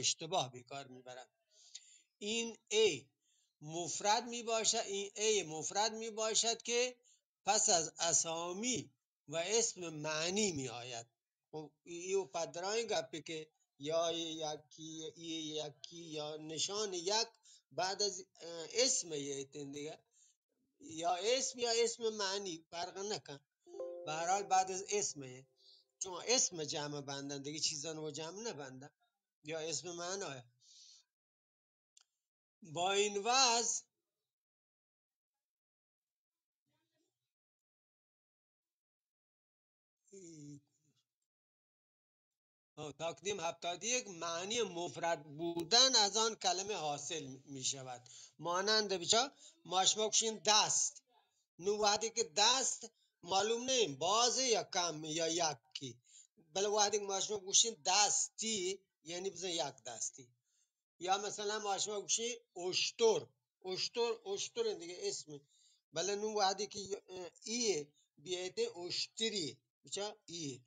اشتباه به کار میبرن. این ای مفرد میباشد، این ای مفرد میباشد که پس از اسامی و اسم معنی می آید. ایو پدران گپی که یا یکی یکی یا نشان یک بعد از اسم یه دیگه، یا اسم یا اسم معنی فرق نکن، به هر حال بعد از اسمه، چون اسم جمع بندن دیگه چیزان رو جمع نبندن، یا اسم معنی. با این وضع تقدیم 71 معنی مفرد بودن از آن کلمه حاصل می شود. مانند بچه ماشما کشین دست، نو وقتی که دست معلوم نیم بازه یا کم یا یکی، بله وقتی که ماشما کشین دستی یعنی بزن یک دستی. یا مثلا ماشما کشین اشتر، اشتر دیگه اسم، بله نو وقتی که ایه بیایده اشتری بچه ایه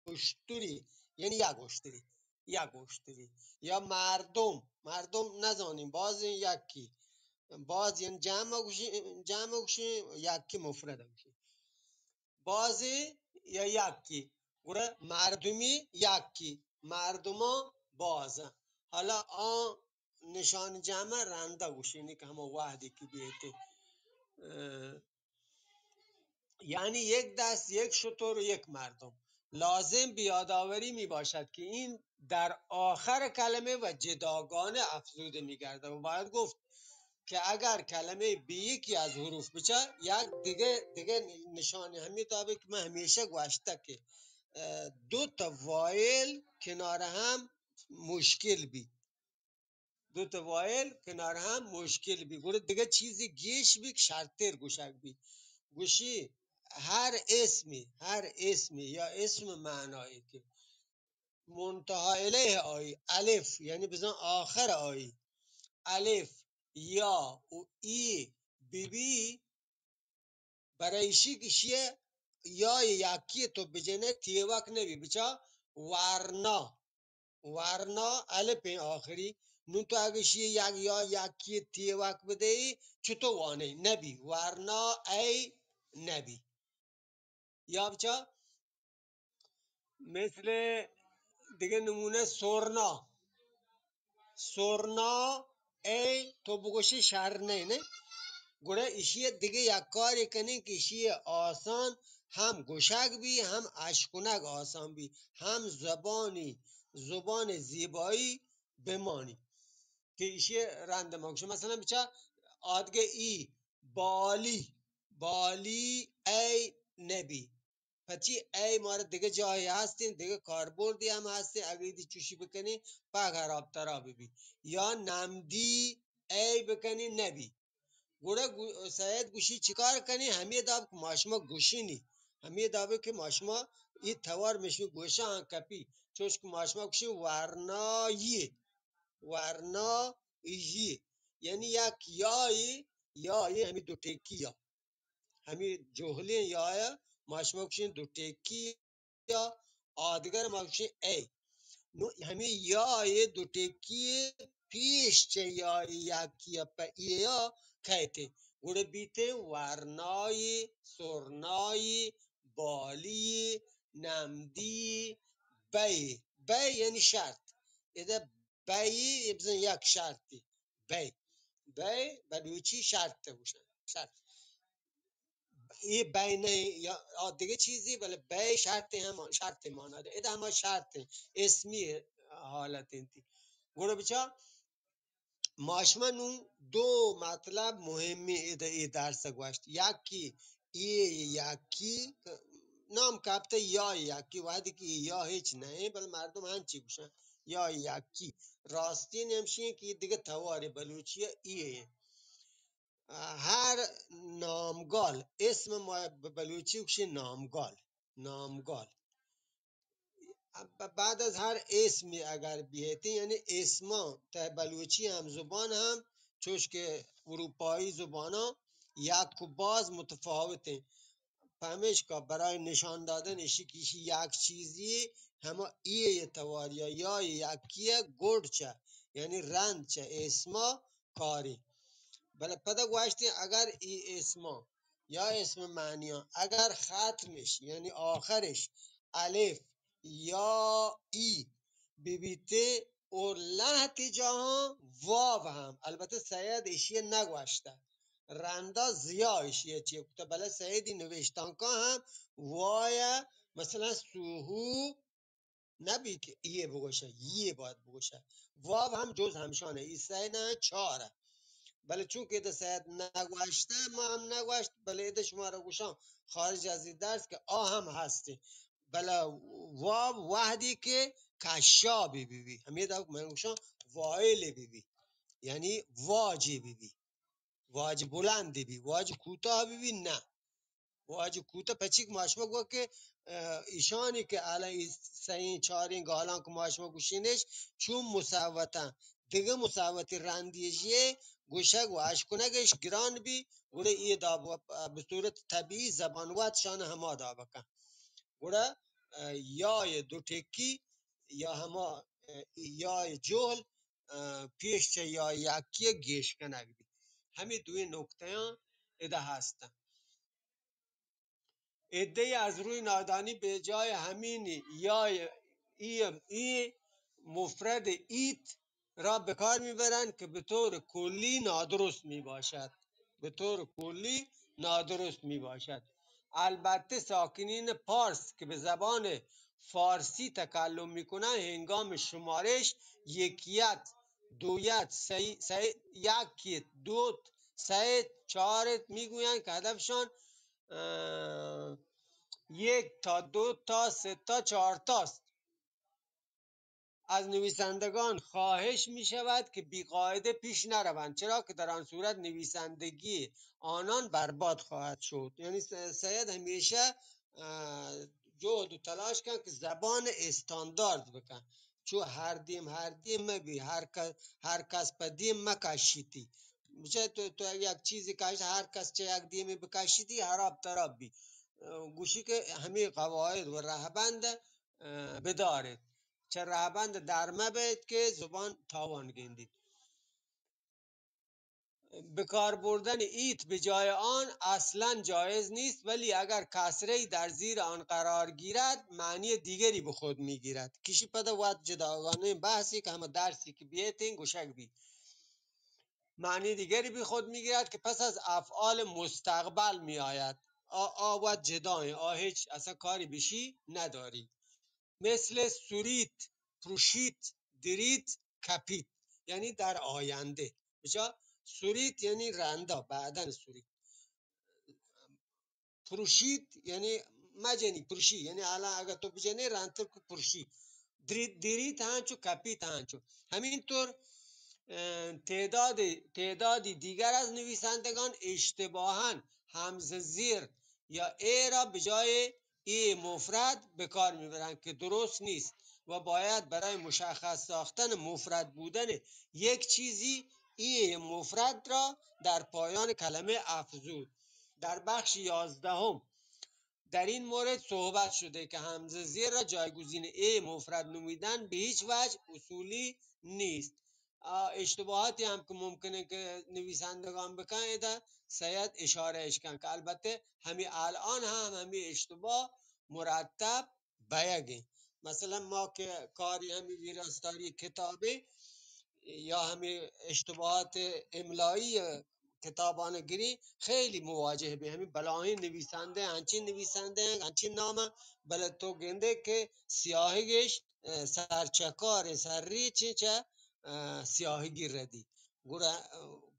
اشتری یعنی یک اشتری، یک اشتری. یا مردم نزانیم باز یکی، باز یعنی جمع گوشی یکی مفرد گوشی بازی یا یکی گوره مردمی یکی مردما بازه. حالا آن نشان جمع رنده گوشی اینی که همه وحدی که بیتی، یعنی یک دست، یک شتر و یک مردم. لازم بیاداوری می باشد که این در آخر کلمه و جداگانه افزوده می گرده و باید گفت که اگر کلمه به یکی از حروف بچه یک دیگه نشانه همین طابق که من همیشه گوشته که دو تا وایل کنار هم مشکل بی، دو تا وایل کنار هم مشکل بی گوره دیگه چیزی گیش بی که شرطر گوشک بی گوشی هر اسمی یا اسم معنایی که منتها الیه آیی الف یعنی بزن آخر آیی الف یا و ای بی بی برایشی کشیه یا یکی تو بجنه تیوک نبی بچه ورنا الف آخری نون تو اگه شیه یک یا یکی تیوک بده ای چطور وانه نبی ورنا ای نبی. یا بچه مثل دیگه نمونه سرنا ای تو بگوشی شرنه نه گوره ایشی دیگه یک کاری کنی که ایشی آسان هم گوشک بی هم اشکونک آسان بی هم زبان زیبایی بمانی که ایشی رنده ما کشه. مثلا بچه آدگه ای بالی ای نبی پچی ای مارد دیگه جایی هستین دیگه کاربردی هم هستی اگه ایدی چوشی بکنی پا خراب ترابی بی. یا نمدی ای بکنی نبی گوره سید گوشی چیکار کنی همیه داب که ماشما گوشی نی همیه دابه که ماشما ای توار مشمی گوشه هم کپی چوش که ماشما گوشی ورنایی یعنی یک یایی همی دو تکی یا همی جهلی یا ماشما گوشی دو تکی یا آدگر ما گوشی ای نو همی یای دو تکی پیش چه یای یکی پا یا کهته گوره بیته ورنای سرنای بالی نمدی بی یعنی شرط اذا بی بزن یک شرطی بی بلوچی شرط بوشن شرط این بین یا دیگه چیزی ولی بی شرط هم شرط مانده اذا همه شرط اسمی حالت انتی گوره بچه ماشما نون دو مطلب مهمی ای درس گوشت یکی نام کپته یا یکی وقتی که یا هیچ نه بل مردم هنچی بشن یا یکی راستی نمشین که دیگه تواری بلوچیه ایه هر نامگال اسم ما بلوچی کشه نامگال بعد از هر اسمی اگر بیهتی یعنی اسما تا بلوچی هم زبان هم چوش که اروپایی زبان ها یک و باز متفاوته فهمش که برای نشان دادن اشی که یک چیزی همه ای توار یا یکیه گرچه یعنی رندچه اسما کاری. بله پدا گوشتی اگر ای اسما یا اسم معنی ها اگر ختمش یعنی آخرش الف یا ای ببیته اور لحت جاها واو هم البته سید ایشیه نگوشته رندا زیا ایشیه چیه کتا بله سیدی نوشتان که هم وای مثلا سوهو نبی که ایه بگوشه یه باید بگوشه واو هم جز همشانه ای سه نه چاره. بله چون که ده سید نگوشته ما هم نگوشت بله ده شما رو گوشم خارج از این درس که هم هستی. بله واو وحدی که کشابی بی همه ده من گوشم وائل بی یعنی واجی بی واج بلندی بی واج کوتاه بی نه واجه کوته پچیک ماشما گو که ایشانی که الان سین چارین گالان که ماشما گوشینش چون مساوتن دیگه مساوتی رندیجیه گوشه گو اشکنگش گران بی گوره ای دا به صورت طبیعی زبانوات شان هما دا بکن گوره یای دو تکی یا هما یای جهل پیش چه یا یکی گیش کنگ بی همین دوی نکته ها اده هستن. عدهای از روی نادانی به جای همین یا ای مفرد ایت را به کار میبرند که به طور کلی نادرست میباشد به طور کلی نادرست میباشد. البته ساکنین پارس که به زبان فارسی تکلم میکنند هنگام شمارش یکیت دویت یکیت دوت سه چارت میگویند که هدفشان یک تا دو تا سه تا چهار تاست. از نویسندگان خواهش می شود که بیقاعده پیش نروند چرا که در آن صورت نویسندگی آنان برباد خواهد شد. یعنی سید همیشه جهد و تلاش کن که زبان استاندارد بکن چون هر دیم مبی هر کس پا دیم مکشیتی میشه تو یک چیزی کشید هر کس چه یک دیمی بکشیدی هراب تراب بی گوشی که همه قواعد و رهبند بدارد چه رهبند در مبید که زبان تاوان گندید. به کار بردن ایت به جای آن اصلا جایز نیست ولی اگر کسره در زیر آن قرار گیرد معنی دیگری به خود میگیرد. کشی پده وقت جداگانه بحثی که همه درسی که بیتین گوشک بی معنی دیگری به خود میگیرد که پس از افعال مستقبل میآید. وقت جدای هیچ اصلا کاری بشی نداری مثل سوریت پروشیت دریت کپیت یعنی در آینده بچه سوریت یعنی رندا بعدن سوریت پروشیت یعنی مجنی پروشی یعنی الان اگر تو بجنی رنتر که پروشی دریت هنچو کپیت هنچو همینطور تعدادی دیگر از نویسندگان اشتباهاً همزه زیر یا ای را به جای ای مفرد به کار میبرند که درست نیست و باید برای مشخص ساختن مفرد بودن یک چیزی ای مفرد را در پایان کلمه افزود. در بخش 11 در این مورد صحبت شده که همزه زیر را جایگزین ای مفرد نومیدن به هیچ وجه اصولی نیست. اشتباهاتی هم که ممکنه که نویسندگان بکنن ده سید اشاره کن که البته همین الان هم همین اشتباه مرتب بیگه. مثلا ما که کاری همین ویراستاری کتابه یا همین اشتباهات املایی کتابان گیری خیلی مواجه به همین بلاهای نویسنده هنچین نامه بله تو گنده که سیاهیش سرچکار سری چه سیاهی گیر ردی گوره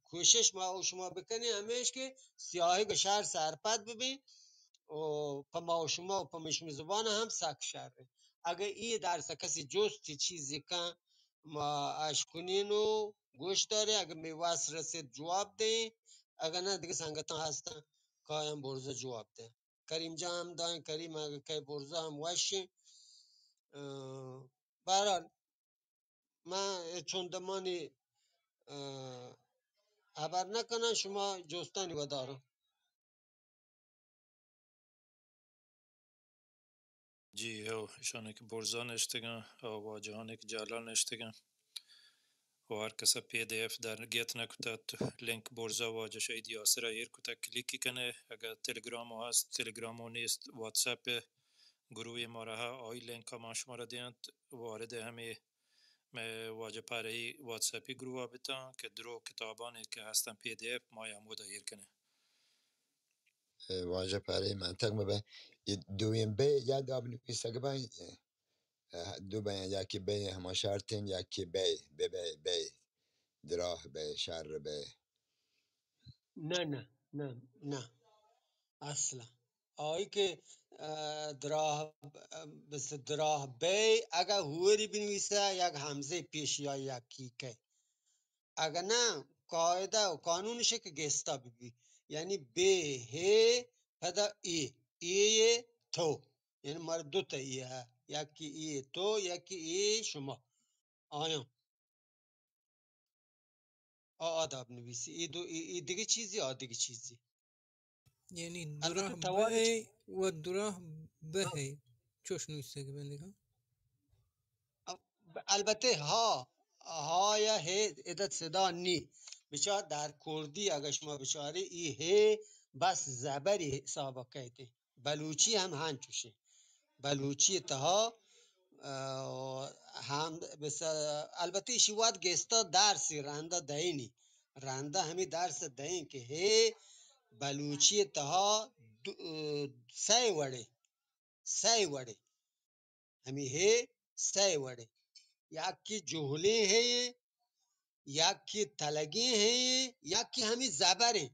کوشش ما و شما بکنی همیش که سیاهی به شهر سرپد ببین و پا ما و شما و پا مشم زبان هم سک شره. اگه ای درس کسی جستی چیزی که ما اشکنین و گوش داره اگه میواس رسید جواب ده اگه نه دیگه سنگتان هستن کایم برزه جواب ده. کریم جا هم داین کریم اگه که برزه هم وشی برحال من چون دمانی خبر نکنن شما جستانی و دارم. جی هو شانه که برزا نشتگن و واجهانه که جالا نشتگن و هر کسا پی دی اف در گیت نکتت لینک برزا واجه شاید یاسر ایر کتا کلیکی کنه. اگر تلگرام هست تلگرامو نیست واتساپ گروه ما را آی لینک ها ما شما را دیند وارد همه واجه پاره واتساپی گروه بتان که درو کتابانی که هستن پی دی اف ما یامو ایر کنه. واژه پاره منطق مبه دویم بی یا داب نویسه که باید دو بیان یکی بی همه شرطیم یکی بی دراه بی شر بی نه نه نه نه اصلا آیی که دراه بس دراه بی اگه هوری بنویسه یک همزه پیش یا یکی که اگه نه قاعده و قانونشه که گستا ببی یعنی به ه پدا ای تو یعنی مار دو تا ای ها یکی ای تو یکی ای شما آیا آداب نویسی ای دیگه چیزی دیگه چیزی یعنی دراه البته توارش بی و دراه بهی چوش نویسه که بندگم البته ها یا ه عدت صدا نی بچه در کردی اگه شما بچاری ای ه بس زبری حساب کهته بلوچی هم هنچوشه بلوچی تها هم بس البته ایشی واد گستا درسی رنده دهینی رنده همی درس دهین که هی بلوچی تها سی وڑे همی هی سی وڑे یکی جهله ہے یکی تلگی ہے یکی همی زبره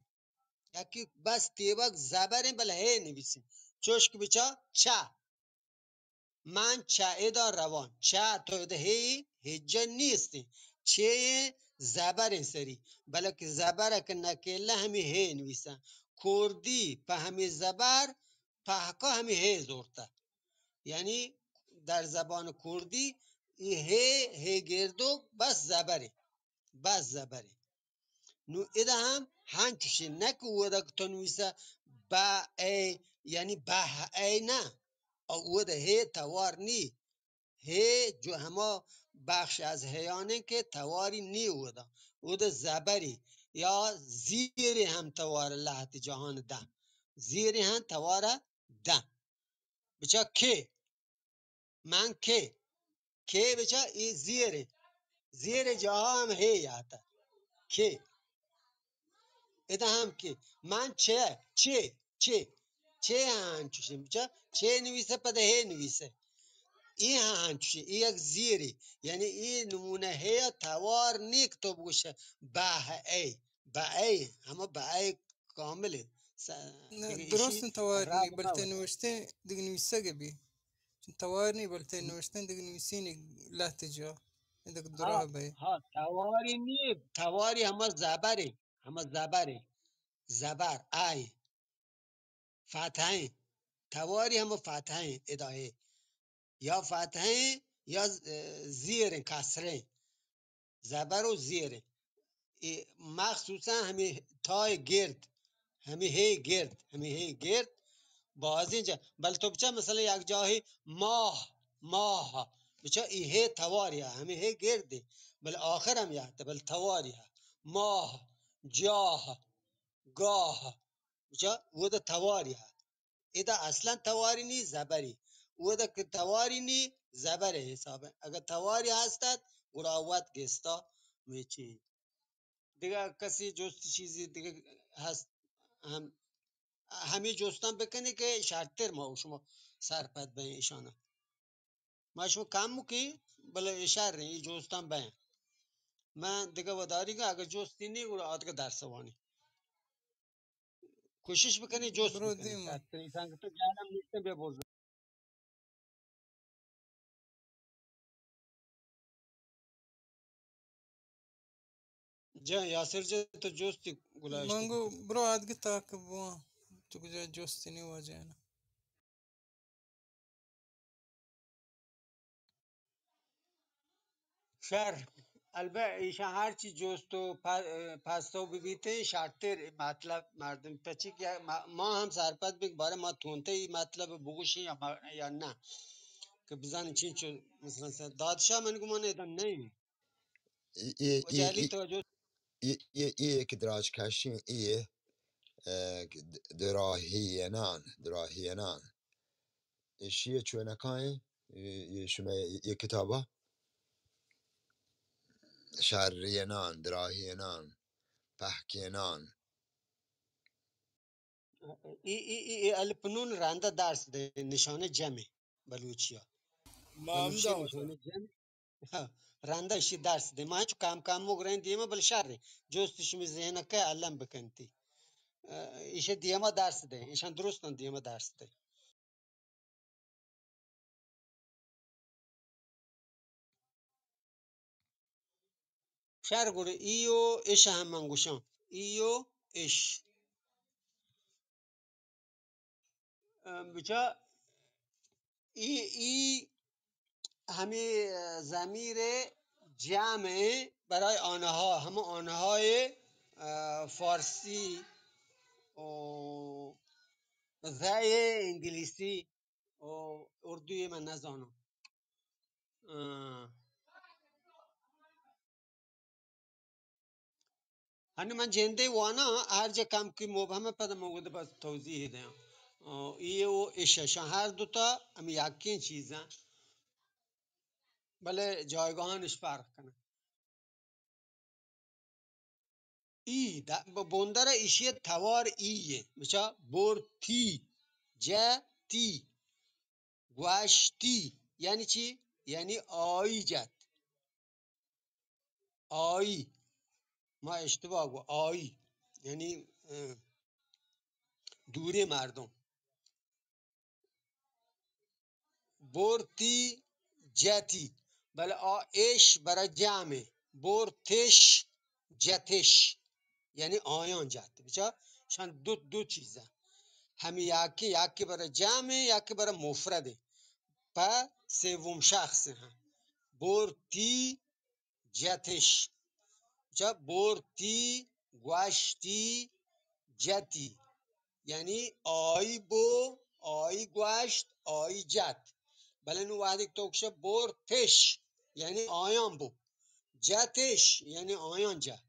یکی بس تیوک زبره بله هی نویسیم چوشک بچا چه من چه دا روان چه تو ده هی هجا نیستی چه زبر سری بلکه زبر که نکله همی هی نویسن کردی په همی زبر پهکا همی هی زورته یعنی در زبان کردی ای هی گردو بس زبره نو ایده هم هنچوشه نکو ودا که تنویسه با ای یعنی به ای نه او ودا هی توار نی هی جو همه بخش از هیانه که تواری نی ودا زبری یا زیری هم توار لحت جهان ده زیری هم توار ده بچه که من که بچه ای زیر جاها هم هی آتا که ایده هم که من چه هنچوشه بچه چه نویسه پده هی نویسه این هنچوشه این یک زیری یعنی این نمونه هی توار نیک تو بگوشه به ای همه به ای کامله دیگه ایشی درست توارنی رب بلته نبود نوشته دیگه نویسه بی چون توارنی بلته نوشته دیگه نویسینی لحت جا دیگه ها دراه بی تواری نی تواری همه زبره زبر ای فتحه تواری هم فتحه ادایه یا فتحه یا زیر کسره زبر و زیر مخصوصا همین تای گرد همین هی گرد بازی اینجا بل تو بچه مثلا یک جایی ماه بچه ای هی تواری ها همین هی گرده بل آخر هم یاد بل تواری ها ماه جاه گاه بچه وہ دا تواری ها ایده اصلا تواری نی زبری او دا که تواری نی زبر حسابه اگر تواری هستد گراوت گستا میچی دیگه کسی جست چیزی دیگه هست هم همین جستن بکنی که شرطر ما و شما سرپد به ایشانه ما شما کم مکی بله اشار این جستن به من دیگه وداری که اگر جستی نی گرا آدگه درسوانی کوشش بکنی جست برو بکنی دیما شرطر ایسان که تو جانم نیسته ببرز جا یاسر جا تو جستی گلاشته منگو بکنی برو ادگه تاک بوا تو کجا جستنی واجه نه شر البته ایشان هرچی جست و پستا و ببیته شرطر مطلب مردم پچی که ما هم سرپد بگ باره ما تونته ای مطلب بگوشی یا نه که بزنی چین چون مثلا دادشاه من گمان ایدن نیم ای و جهلی توجه که دراج کشین دراهینان شیه چوه نکاین شما یه کتابه شرینان دراهینان پحکینان ای الپنون رنده درس ده نشانه جمع بلوچیا مام بلوچی داوطه نشانه جمع رنده اشی درس ده ما چو کام کام مگرین دیمه بل شر جستش می ذهنه که علم بکنتی ایشه دیمه درس ده ایشان درستن دیمه درس ده شر گوره ایو اش هم منگوشان ایو اش بچه ای همه ضمیر جمع برای آنها همه آنهای فارسی و زای انگلیسی و اردوی من نزانم هنو من جنده وانا هر جا کم که مبهمه پده موگوده بس توضیح دیم ایه و اششان هر دوتا هم یکین چیزن بله جایگاهانش فرق کنه ای بندر ایشی توار ایه بچه برتی جتی گوشتی یعنی چی؟ یعنی آیی جت آیی ما اشتباه گو آیی یعنی دوری مردم برتی جتی بله اش برای جمعه برتش جتش یعنی آیان جت بچه شان دو چیزه همی یکی برای جمعه یکی برای مفرده و سوم شخص هم برتی جتش جا برتی گوشتی جتی یعنی آی بو آی گوشت آی جت بله نو وقتی توکشه برتش یعنی آیان بو جتش یعنی آیان جت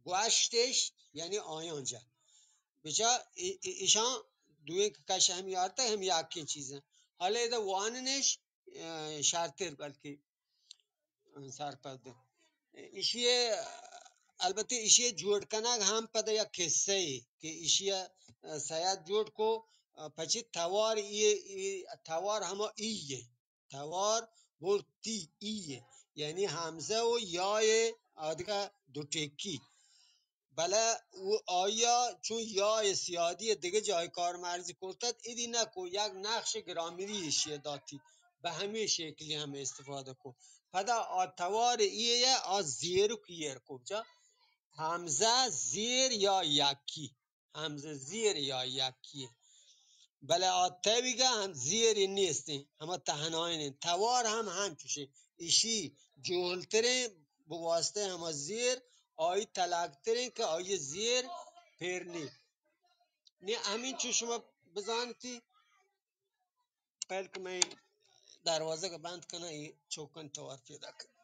گوشتش یعنی آیان جت بچه ایشان دوی که کش هم یارتا هم یکی چیزه حالا ایده واننش شرطر بلکه سرپده ایشیه البته ایشیه جوڑ کنگ هم پده یا قصه ای که ایشیه سیاد جوڑ کو پچی توار توار همه ایه توار برتی ایه یعنی همزه و یای آدھگا دو ٹیکی بله او آیا چون یا سیادی دیگه جای کار مرزی کرتد ایدی نکو یک نقش گرامیری ایشیه داتی به همه شکلی هم استفاده کن پدا آتوار ایه آ زیر کیر کبجا همزه زیر یا یکی همزه زیر یا یکی بله آته بیگه هم زیری نیستی همه تهناینه توار هم چوشه ایشی جولتره بواسطه همه زیر آی تلقتره که آی زیر پیرنی نه همین چو شما بزانتی قیل که من دروازه که بند کنه ای چوکن توار پیدا کنه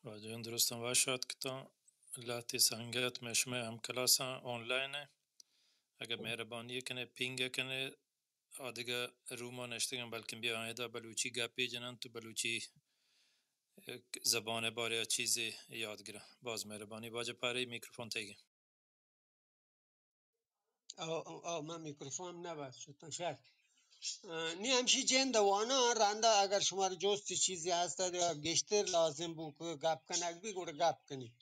واجهن درستم واشد کتا لاتی سنگت مشمه هم کلاس آنلاینه اگر مهربانی کنه پینگ کنه آدیگه روما نشتگن بلکن بیا آیدا بلوچی گپی جنن تو بلوچی زبان باره یا چیزی یاد گیره باز مهربانی باجه پاره میکروفون تیگی او من میکروفونم نبست شد شد نی همشی جن دوانا رنده اگر شما رو جستی چیزی هستد یا گشتر لازم بود که گپ کنک بی گوره گپ کنی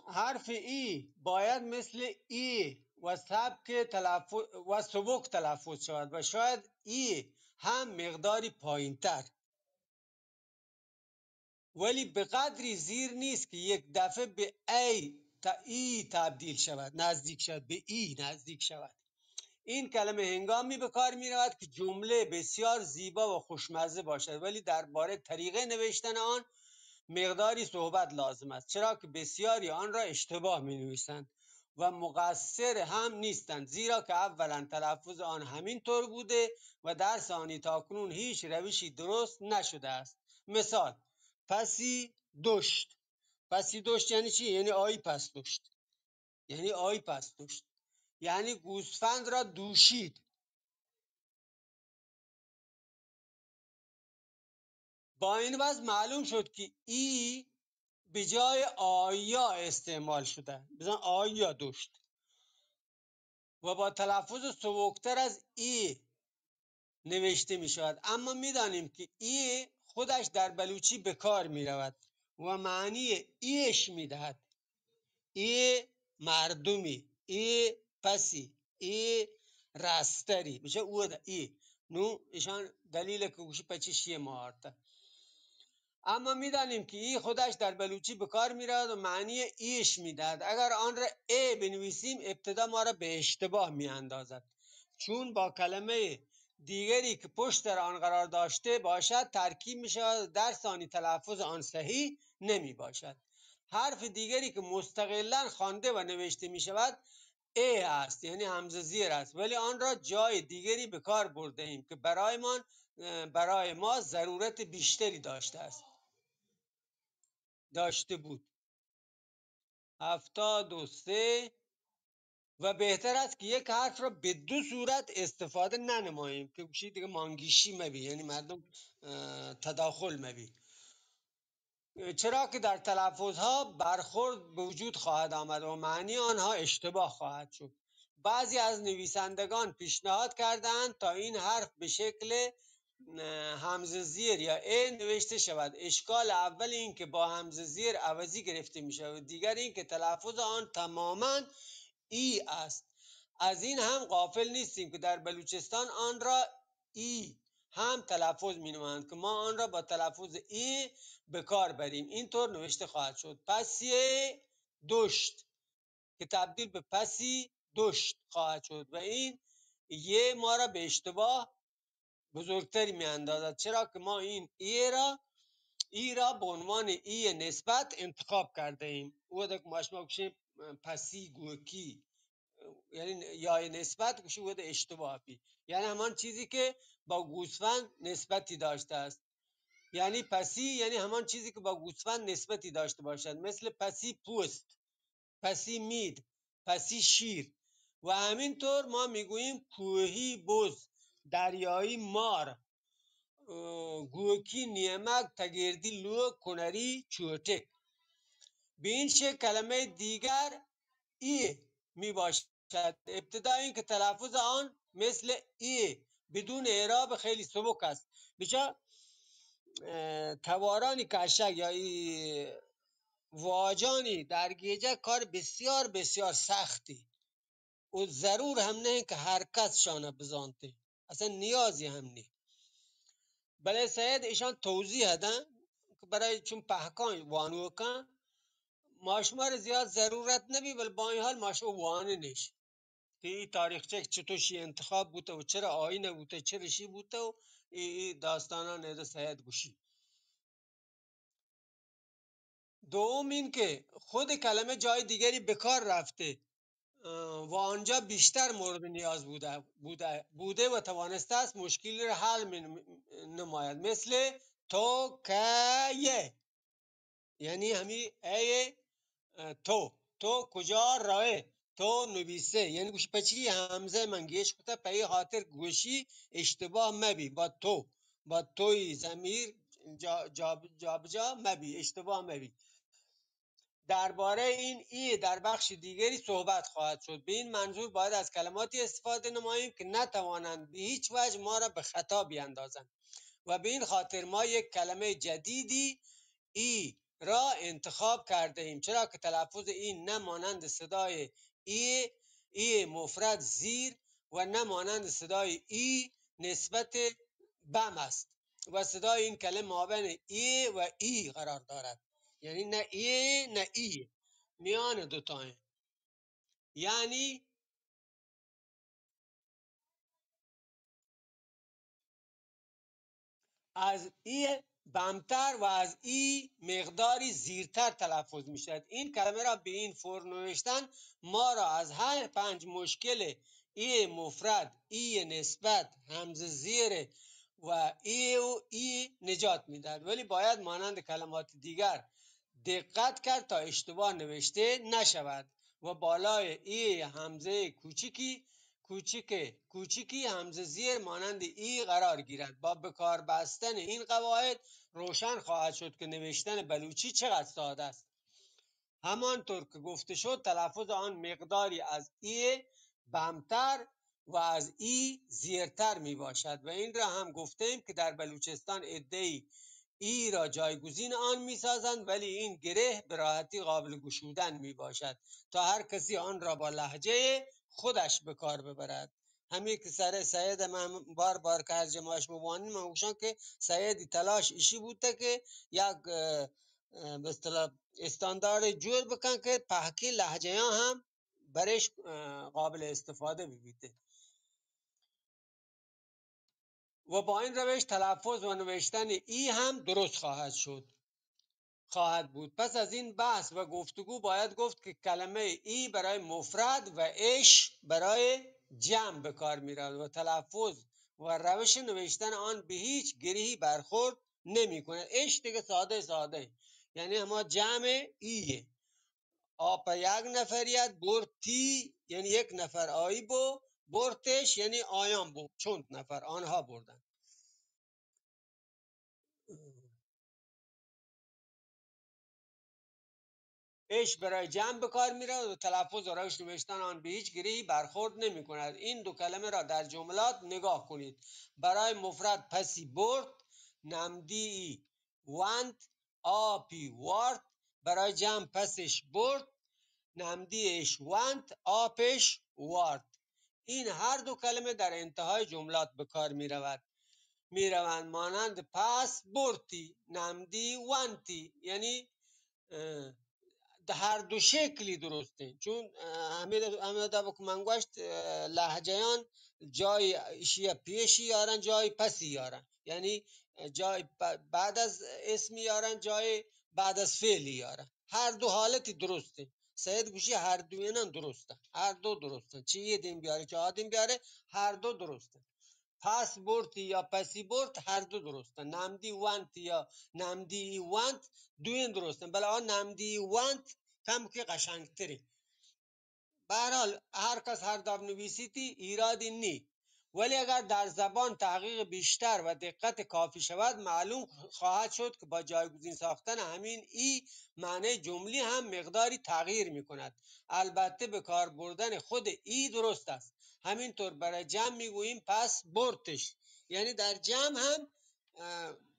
حرف ای باید مثل ای و سبک تلفظ و سبک تلفظ شود و شاید ای هم مقداری پایین تر ولی به قدری زیر نیست که یک دفعه به ای تبدیل شود نزدیک شود به ای نزدیک شود این کلمه هنگامی به کار می رود که جمله بسیار زیبا و خوشمزه باشد ولی درباره طریقه نوشتن آن مقداری صحبت لازم است، چرا که بسیاری آن را اشتباه می نویسند و مقصر هم نیستند، زیرا که اولا تلفظ آن همین طور بوده و در ثانی تاکنون هیچ روشی درست نشده است. مثال: پسی دشت. پسی دشت یعنی چی؟ یعنی آیی پس دشت، یعنی آیی پس دشت، یعنی گوسفند را دوشید. با این وضع معلوم شد که ای به جای آیا استعمال شده، بزن آیا دشت، و با تلفظ سبکتر از ای نوشته می شود. اما می دانیم که ای خودش در بلوچی به کار می رود و معنی ایش می دهد. ای مردمی، ای پسی، ای راستری بشه او ده ای نو ایشان دلیل که گوشی پچه شیه مهارته. اما میدانیم که ای خودش در بلوچی به کار میرود و معنی ایش میدهد. اگر آن را ای بنویسیم ابتدا ما را به اشتباه میاندازد، چون با کلمه دیگری که پشت آن قرار داشته باشد ترکیب می شود و در ثانی تلفظ آن صحیح نمی باشد. حرف دیگری که مستقلا خوانده و نوشته می شود ای است، یعنی همزه زیر است، ولی آن را جای دیگری به کار برده ایم که برای ما ضرورت بیشتری داشته بود. 73. و بهتر است که یک حرف را به دو صورت استفاده ننماییم که گوشی دیگه مانگیشی مبی، یعنی مردم تداخل مبی، چرا که در تلفظها برخورد به وجود خواهد آمد و معنی آنها اشتباه خواهد شد. بعضی از نویسندگان پیشنهاد کردند تا این حرف به شکل همزه زیر یا ا نوشته شود. اشکال اول این که با همزه زیر عوضی گرفته می شود، دیگر این که تلفظ آن تماما ای است. از این هم غافل نیستیم که در بلوچستان آن را ای هم تلفظ می نمایند که ما آن را با تلفظ ای به کار بریم. اینطور نوشته خواهد شد: پسی دشت، که تبدیل به پسی دشت خواهد شد و این یه ما را به اشتباه بزرگتری می اندازد، چرا که ما این ای را به عنوان ای نسبت انتخاب کرده ایم. او دک ماشما کشه پسی گوکی، یعنی یا نسبت کشه او اشتباه بی، یعنی همان چیزی که با گوسفند نسبتی داشته است. یعنی پسی یعنی همان چیزی که با گوسفند نسبتی داشته باشد، مثل پسی پوست، پسی مید، پسی شیر. و همینطور ما میگوییم کوهی بز، دریایی مار، گوکی نیمک، تگردی لوک، کنری چوتک. به این شکل کلمه دیگر ای می باشد. ابتدا این که تلفظ آن مثل ای بدون اعراب خیلی سبک است. بچه توارانی کشک یا ای واجانی در گیجه کار بسیار بسیار سختی و ضرور هم نه که هر کس شانه بزانته، اصلا نیازی هم نه. بله سید ایشان توضیح هدن که برای چون پهکان وانو کن ماشما زیاد ضرورت نبی، ولی با این حال ماشما وانه نیش که این تاریخچه چطور شی انتخاب بوده و چرا آینه بوده چرا شی بوده و این داستانا نیده سید گوشی. دوم این که خود کلمه جای دیگری به کار رفته و آنجا بیشتر مورد نیاز بوده و توانسته است مشکلی را حل نماید، مثل تو که، یعنی همین ای تو کجا راه، تو نویسه، یعنی گوشی پچی همزه منگیش کتا پی خاطر گوشی اشتباه مبی با توی زمیر جا مبی، اشتباه مبی. درباره این ای در بخش دیگری صحبت خواهد شد. به این منظور باید از کلماتی استفاده نماییم که نتوانند به هیچ وجه ما را به خطا بیاندازند و به این خاطر ما یک کلمه جدیدی ای را انتخاب کرده ایم، چرا که تلفظ این نه مانند صدای ای مفرد زیر و نه مانند صدای ای نسبت بم است و صدای این کلمه مابین ای و ای قرار دارد، یعنی نه ای نه ای، میان دوتاه. یعنی از ای بمتر و از ای مقداری زیرتر تلفظ می شود. این کلمه را به این فرم نوشتن ما را از هر 5 مشکل ای مفرد، ای نسبت، همزه زیر و ای نجات میدهد. ولی باید مانند کلمات دیگر دقت کرد تا اشتباه نوشته نشود و بالای ای همزه کوچیکی همزه زیر مانند ای قرار گیرد. با بکار بستن این قواعد روشن خواهد شد که نوشتن بلوچی چقدر ساده است. همانطور که گفته شد تلفظ آن مقداری از ای بمتر و از ای زیرتر می باشد و این را هم گفتیم که در بلوچستان عده‌ای ای را جایگزین آن می سازند، ولی این گره به راحتی قابل گشودن می باشد تا هر کسی آن را با لهجه خودش به کار ببرد. همین که سر سید من بار که هر جمعش مبانی من گوشم که سید تلاش ایشی بوده که یک به اصطلاح استاندارد جور بکن که پهکی لهجه ها هم برش قابل استفاده ببیده و با این روش تلفظ و نوشتن ای هم درست خواهد بود. پس از این بحث و گفتگو باید گفت که کلمه ای برای مفرد و اش برای جمع به کار می رود و تلفظ و روش نوشتن آن به هیچ گرهی برخورد نمی کند. اش دیگه ساده یعنی اما جمع ایه. آپا یک نفریت برتی یعنی یک نفر آیی بو، برتش یعنی آیان بو، چند نفر آنها بردن. اش برای جمع به کار میرود و تلفظ و روش نوشتن آن به هیچ گرهی برخورد نمی کند. این دو کلمه را در جملات نگاه کنید. برای مفرد پسی برد، نمدی وند، آپی وارد. برای جمع پسش برد، نمدیش وند، آپش وارد. این هر دو کلمه در انتهای جملات به کار می روند مانند پس برتی، نمدی وانتی، یعنی ده هر دو شکلی درسته. چون همه دا بکن منگوشت لحجهان جای ایشی پیشی یارن جای پسی یارن، یعنی جای بعد از اسمی یارن جای بعد از فعلی یارن. هر دو حالتی درسته. سید گوشی هر دو اینن درسته، هر دو درسته، چه یه دین بیاره چه آدین بیاره هر دو درسته. پس برتی یا پسی برت هر دو درسته. نمدی وانت یا نمدی وانت دو این درسته. بله آن نمدی وانت کم که قشنگتری. به هر حال هر کس هر داب نویسیتی ایرادی نی، ولی اگر در زبان تحقیق بیشتر و دقت کافی شود معلوم خواهد شد که با جایگزین ساختن همین ای معنی جمله هم مقداری تغییر می کند. البته به کار بردن خود ای درست است. همینطور برای جمع می گوییم پس برتش، یعنی در جمع هم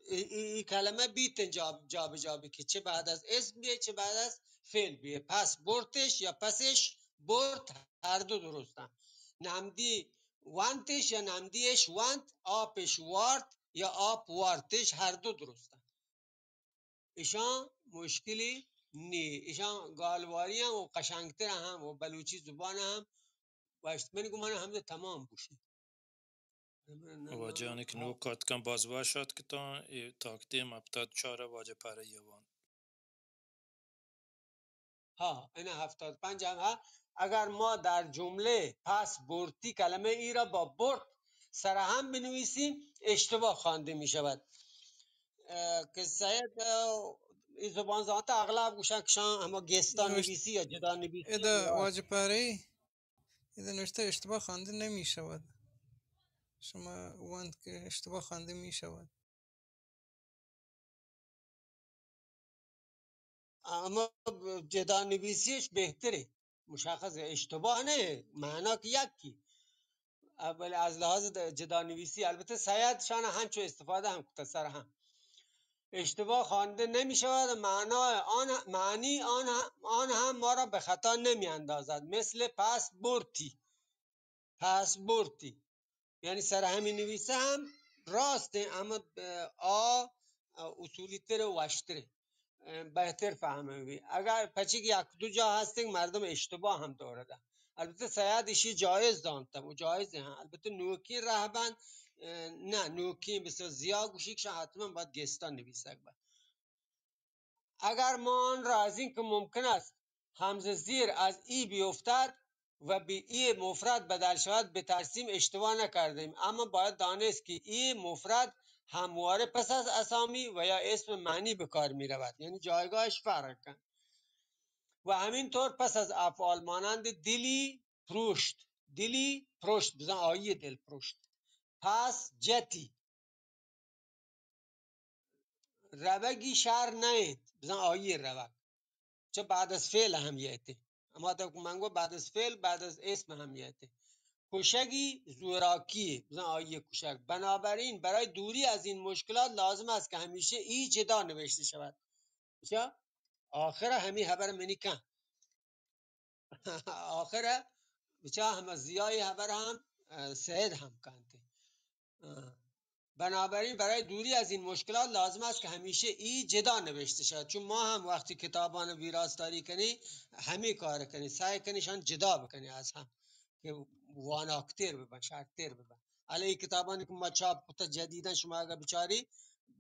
ای کلمه بیتن جا به جا که چه بعد از اسم بیه چه بعد از فعل بیه. پس برتش یا پسش برد هر دو درستن. نمدی وانتش یا نمدیش وانت، آپش وارد یا آب واردش هر دو درستن. ایشان مشکلی نی. ایشان گالواری هم و قشنگتر هم و بلوچی زبان هم و اشتمنی گمان هم تمام بوشه. واجه که نو کات کن باز باشد که تا تاکتیم اپتاد چاره واجه پره یوان ها این 75 هم ها. اگر ما در جمله پس برتی کلمه ای را با برد سر هم بنویسیم اشتباه خوانده می شود. که سید این زبان زانت اغلب گوشن کشان اما گستان نوشت نویسی یا جدا نویسی ادا واجه پاره ادا نوشته اشتباه خوانده نمی شود. شما واند که اشتباه خوانده می شود. اما جدا نویسیش بهتره، مشخصه اشتباه نه معنا که یکی. اول از لحاظ جدا نویسی البته سید شان همچو استفاده هم کتسر هم اشتباه خوانده نمی شود. معنی آن هم ما را به خطا نمی اندازد. مثل پس برتی یعنی سر همین نویسه هم راسته اما اصولی تره و وشتره بهتر فهمه بی. اگر پچه که یک دو جا هسته مردم اشتباه هم دارده. البته سیاد ایشی جایز دانتم و جایزه هم. البته نوکی رهبند نه نوکی بسیار زیاد گوشی که حتما باید گستان نویسک با. اگر ما آن را از این که ممکن است همزه زیر از ای بیفتد و به ای مفرد بدل شود به ترسیم اشتباه نکردیم، اما باید دانست که ای مفرد همواره پس از اسامی و یا اسم معنی به کار می رود، یعنی جایگاهش فرق کن. و همینطور پس از افعال مانند دلی پرشت بزن آیه دل پرشت، پس جتی روگی شهر نید بزن آیه روگ، چه بعد از فعل همیته، اما تا منگو بعد از فعل بعد از اسم همیته. کشگی زوراکی بزن آیه کشک. بنابراین برای دوری از این مشکلات لازم است که همیشه ای جدا نوشته شود. چه؟ آخر همی خبر منی کن آخر بچه هم زیای خبر هم سهد هم کنته. بنابراین برای دوری از این مشکلات لازم است که همیشه ای جدا نوشته شود، چون ما هم وقتی کتابان ویراستاری کنی همی کار کنی، سعی کنیشان جدا بکنی از هم که واناکتر ببن، شرکتر ببن. علی این کتابانی که ما چاپ کتا جدیدن شما اگر بچاری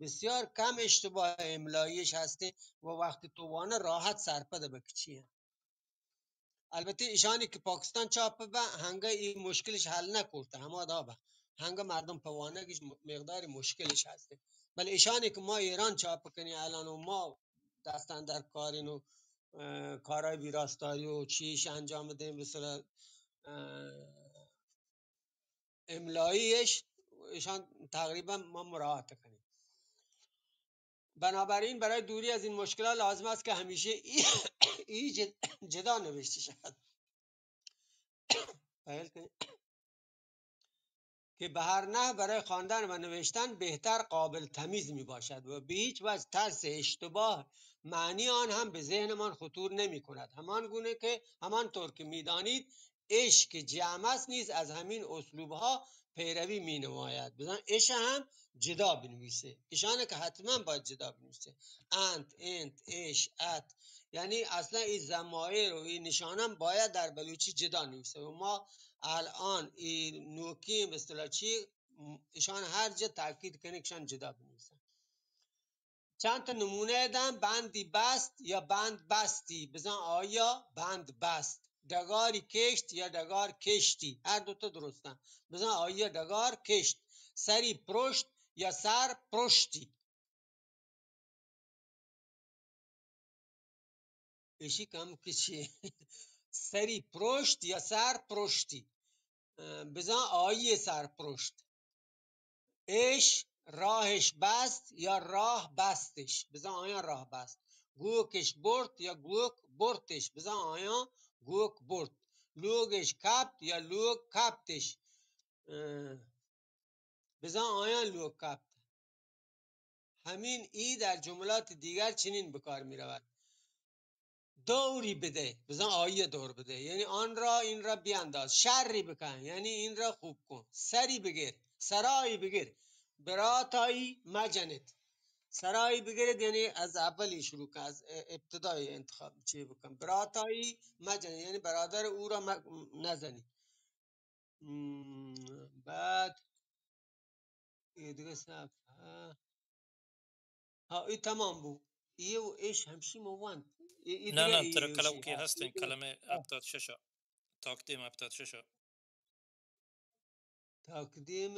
بسیار کم اشتباه املاییش هسته و وقتی تو وانه راحت سرپده بکچیه. البته ایشانی که پاکستان چاپ به هنگا این مشکلش حل نکرده همه دابه هنگا مردم پوانگیش مقدار مشکلش هسته، ولی ایشانی که ما ایران چاپ کنی الان و ما دستن در کارین و کارهای ویراستاری و چیش انجام بدیم مثلا املاییش ایشان تقریبا ما مراعات کنیم. بنابراین برای دوری از این مشکلات لازم است که همیشه ای جدا نوشته شود که به هر نحو برای خواندن و نوشتن بهتر قابل تمیز می باشد و به هیچ وجه ترس اشتباه معنی آن هم به ذهنمان خطور نمی کند. همانطور که می دانید عشق که جمع است نیز از همین اسلوبها پیروی می نماید. بزن عشق هم جدا بنویسه، ایشانه که حتما باید جدا بنویسه، انت عشق ات، یعنی اصلا این ضمایر و این نشانم باید در بلوچی جدا نویسه و ما الان این نوکی مثلا چی ایشان هر جا تاکید کنه کشان جدا بنویسن. چند تا نمونه دم، بندی بست یا بند بستی بزن آیا بند بست، دگاری کشت یا دگار کشتی هر دوتا درستن بزن آیا دگار کشت، سری پرشت یا سر پرشتی. ایشی کم کچیه سری پرشت یا سر پرشتی بزن آیه سر پرشت. اش راهش بست یا راه بستش بزن آیا راه بست. گوکش برد یا گوک بردش بزن آیا گوک برد. لوگش کپت یا لوگ کپتش بزن آیا لوگ کپت. همین ای در جملات دیگر چنین بکار می رود. دوری بده بزن آیه دور بده، یعنی آن را این را بیانداز. شری بکن یعنی این را خوب کن. سری بگیر سرایی بگیر. براتایی مجنت سرایی بگیرد یعنی از اولی شروع کن، از ابتدای انتخاب چی بکن. براتایی مجنت یعنی برادر او را نزنی. بعد دیگه صفحه ها ای تمام بود. ای و ایش همشی موان ای نه دیگه نه ترى ایشی كلامك هستن كلمة أبتات ششة تقديم أبتات ششة تقدیم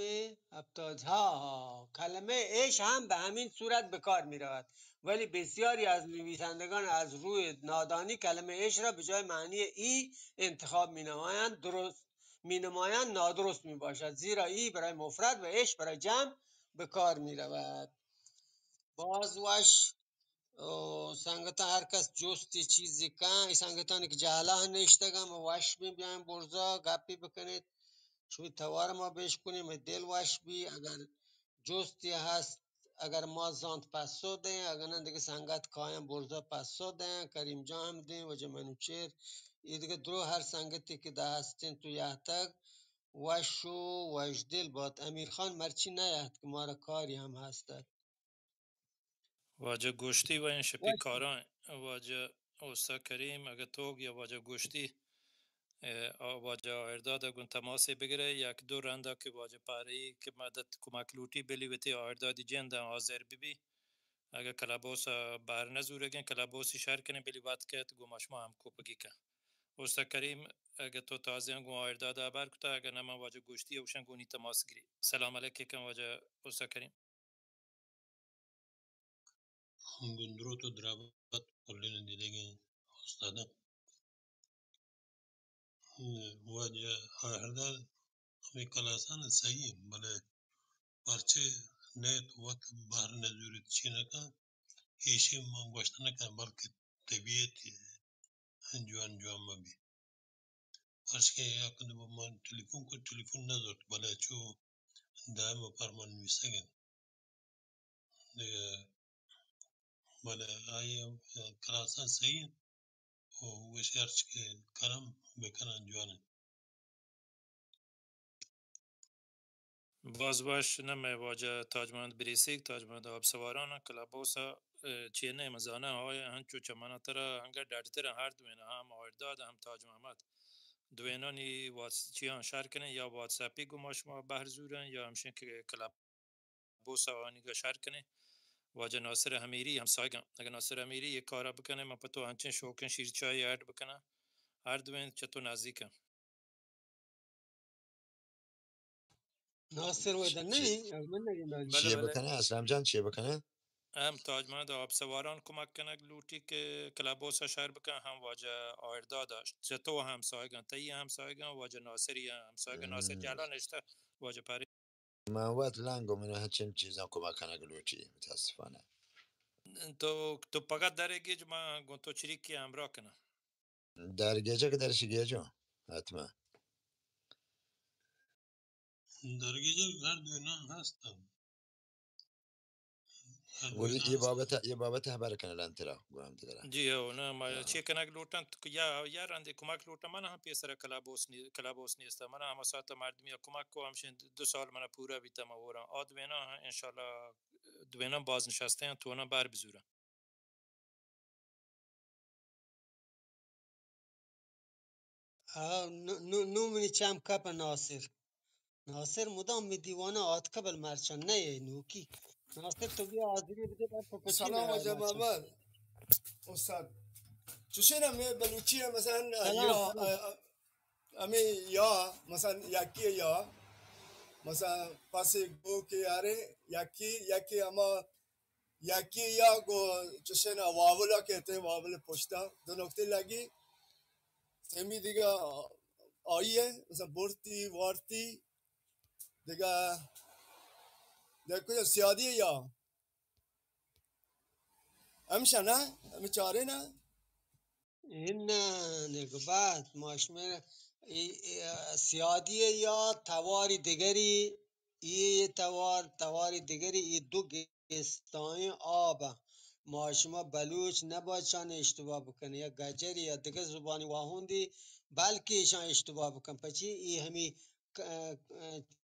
هفتاد ها کلمه عشق هم به همین صورت به کار می رود، ولی بسیاری از نویسندگان از روی نادانی کلمه عشق را به جای معنی ای انتخاب می نمایند نادرست می باشد، زیرا ای برای مفرد و عشق برای جمع به کار می رود. باز وش سنگتا هر کس جستی چیزی کن ای سنگتانی که جهله نشتگم و وش می بیایم برزا گپی بکنید شوی توار ما بهش کنیم دل وش بی. اگر جستی هست اگر ما زاند پسو دیں اگر نه دیگه سنگت کایم برزا پسو دیں کریم جا هم دیں و جمنوچیر یه دیگه درو هر سنگتی که ده هستین تو یهتگ وش و وش دل باد. امیر خان مرچی نیهد که ما را کاری هم هستد. واجه گوشتی و این شپی وش کاران واجه اوستا کریم اگه توگ یا واجه گوشتی واجه آیرداد گون تماسی بگیره یک دو رنده که واجه پاری که مدد کمک لوٹی بلی وتی آیردادی جند آذر بی اگر کلابوس بر نزورگن کلابوسی شهر کنه بلی وقت کرد گماش ما هم کوپگی که استاد کریم اگر تو تازه گو آیرداد بر کتا اگر نما واجه گوشتی اوشن گونی تماس گیری سلام علیکم واجه استاد کریم گندرو تو درابط کلین دیدگی استادم واجه آهردار همی کلاسان صحیح بله پرچه نیت وقت بهر نزورید چی نکن ایشی من گوشت نکن بلکه طبیعت جوان جوان مبی پرچه یک با من تلفن کو تلفن نزد بله چو دائم پرمان نویسگن دیگه بله آیا کلاسان صحیح و وشیارچ که کلام بکنن جوانه باز باش نمی واجه تاجمند بریسیک تاجمند آب سواران کلابوسا چیه نه مزانه های هنچو چمانه تره هنگر دردتره هر دوینه هم آیرداد هم تاج محمد دوینانی چیان شهر کنه یا واتساپی گماش ما بهر زورن یا همشین که کلابوسا آنیگا شهر کنه واجه ناصر امیری هم سایگم اگر ناصر امیری یک کارا بکنه ما پتو هنچین شوکن شیرچای ارد بکنه هر دوین چطور نزدیکم ناصر ویدن نمی از من نگی ناجی بله چیه بله بکنه اسلام جان چیه بکنه هم تاجمند آب سواران کمک کنک لوٹی که کلابوس شهر بکن هم واجه آیردا داشت چطور هم سایگان تایی هم سایگان واجه ناصری هم سایگان ناصر جلان اشته واجه پاری من وقت لنگو منو هچین چیزا کمک کنه گلوچی متاسفانه تو فقط در گیج ما گون تو چریکی همراه کنم در گیجه که درش گیجو حتما درگیجه هر دوینا هستم هر گولی دوینا هستم یه بابت خبر کنه لانترا گوهم دیگره جی او نه ما چی کنک لوٹن یا رنده کمک لوٹن من هم پیسر کلابوس نیست من هم ساعت مردمی کمک کو همشین 2 سال من پورا بیتم ورا آدوینا انشالله دوینا بازنشسته ہیں تو بر بزورن نو منی چم کپ ناصر مدام می دیوانه آت کبل مرچن نه نوکی ناصر تو بیا آزری بده بر پپچی نه سلام آجا مرچن محمد استاد چشونه می بلوچی مثلا سلام یا سلام امی یا مثلا یکی یا مثلا پس گو که یاره یکی اما یکی یا گو چشونه واولا که ته واول پشتا دو نکته لگی سمی دیگه آیه مثلا برتی وارتی دیگه کجا سیادی یا همشه نه همی چاره نه این نگبت ماشمه سیادی یا تواری دیگری ای تواری دیگری ای دو گستای آب ماشما بلوچ نباشن اشتباه بکنه یا گجری یا دیگه زبانی واهوندی بلکه ایشان اشتباه بکن پچی ای همی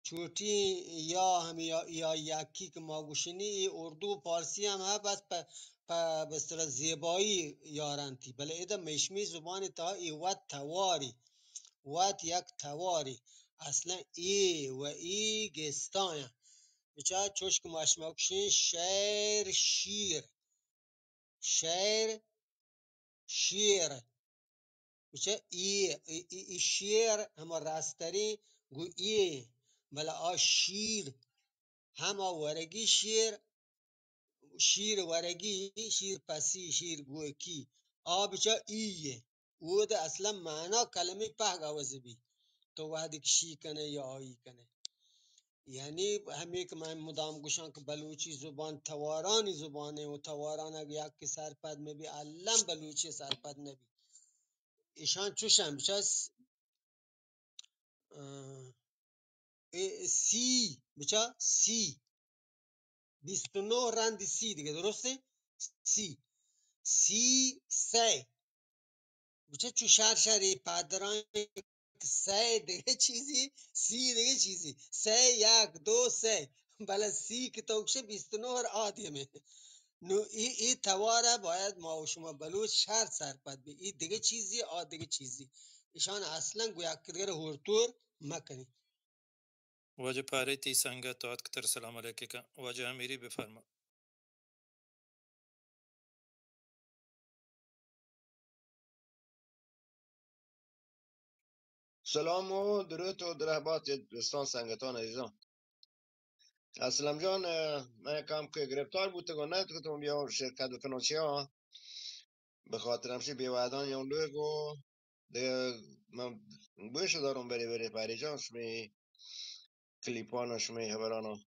چوٹی یا همی یا یکی که ما گوشنی ای اردو و پارسی هم ها بس به اصطلاح زیبایی یارنتی بله ایده مشمی زبان تا ای وات تواری وات یک تواری اصلا ای و ای گستاین بچه چوشک ماشماکشین شیر شیر بچه ای شیر همه راستری گو ای بله شیر همه ورگی شیر ورگی شیر پسی شیر گوکی بچه ایه او ده اصلا معنا کلمه پهگ بی تو وحدی که شی کنه یا آیی کنه یعنی همه که من مدام گوشم که بلوچی زبان توارانی زبانه و تواران اگه یک که سرپد میبی علم بلوچی سرپد نبی ایشان چوشن بچه سی بچه سی 29 رند سی دیگه درسته سی سی سه بچه چو شری پدران سه دیگه چیزی سی دیگه چیزی سه یک دو سه بله سی که توکشه 29 آدیمه نو ای تواره باید ما و شما بلوچ شرط سرپد بی ای دیگه چیزی دیگه چیزی ایشان اصلا گویا کدگر هورتور مکنی. واجه پاره تی سنگه تاعت کتر سلام علیکم. واجه امیری بفرما. سلام و درود و درهبات دوستان سنگتان عزیزان. اسلام جان، من کم که گرفتار بود و نتونم بیا شرکت بکنم چیا به خاطر همشه بیوادان یا لوگو ده من بوش دارم بری پری جان شمی کلیپانا شمی هبرانا